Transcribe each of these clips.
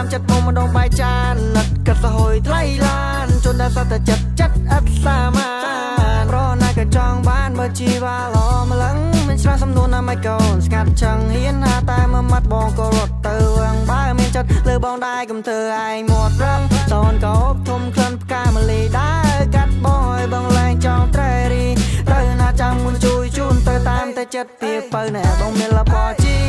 តាមចិត្តមកម្ដងបាយចាននឹកកាត់សហួយថ្លៃឡានជន់ដល់សត្វតែចិត្តអត់សាមានប្រណាក៏ចង់បានបើជីវ៉ាឡម្លឹងមិនឆ្លាស់សំនួនណាមិយកូនស្ងាត់ចង់ហ៊ានណាតែមួយម៉ាត់បងក៏រត់ទៅវងបើមានចិត្តលើបងដែរកុំធ្វើឯងមាត់រឹងសូនក៏ហូបធំក្លិនផ្កាម្លីដែរកាត់បងឲ្យបងលែងចង់ត្រេរីទៅណាចាំមុនជួយជូនទៅតាមតែចិត្តពីបើណែបងមានលបជី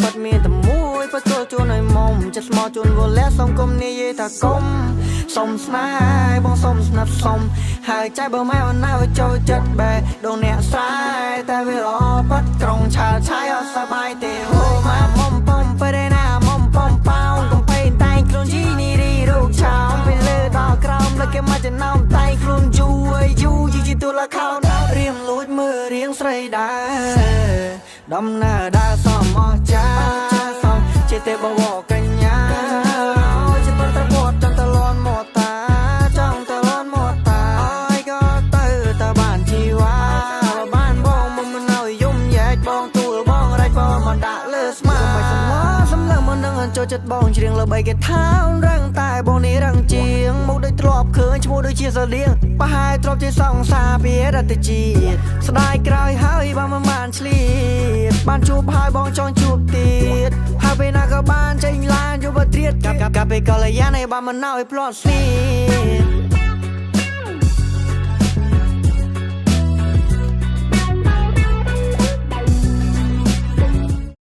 ពិតមានតែមួយបើចូលជួនឲ្យមុំចិត្តស្មោះជួនវល់សុំគុំនិយាយថាគុំសុំស្នេហ៍បងសុំស្និទ្ធសុំហើយใจបើម៉ែអូនណាចូលចិត្តបែដងអ្នកស្រែតែវាល្អប៉ាត់ក្រុងឆាលឆាយអត់សប្បាយទេហូម៉ាមុំបំពេលណាមុំបំប៉ោងកំពេញតែងខ្លួនជីនេះរីរូបឆោមពេលលើដល់ក្រោមលើគេមកចំណោមតែងខ្លួនយូជាទូលខោរៀងលួចមើលរៀងស្រីដែរដំណើរដើរសមអស់ចាសមជាទេបវកញ្ញាជាប៉ុន្តែគាត់ចង់ទៅលន់មកតាចង់ទៅលន់មកតាអើយក៏ទៅតែបានជីវ៉ាបានបងមុំមិនឲ្យយំយែកបងទួលបងរាច់បងមកដាក់លើស្មាមិនសំឡឹងមិននឹងចូលចិត្តបងច្រៀងលើបីគេថារឹងតែបងនេះរឹងជាងមកដូចធ្លាប់ឃើញឈ្មោះដូចជាសាលៀងប្រហែលធ្លាប់ជាសង្សារពីរតជាតិស្ដាយក្រោយហើយបងមិនបានឆ្លៀតបានជួបហើយបងចង់ជួបទៀតហើយពេលណាក៏បានចេញឡានយកបត្រៀតកាប់ពេលកល្យានឲ្យបានមិនណោឲ្យផ្លាត់ស្នៀត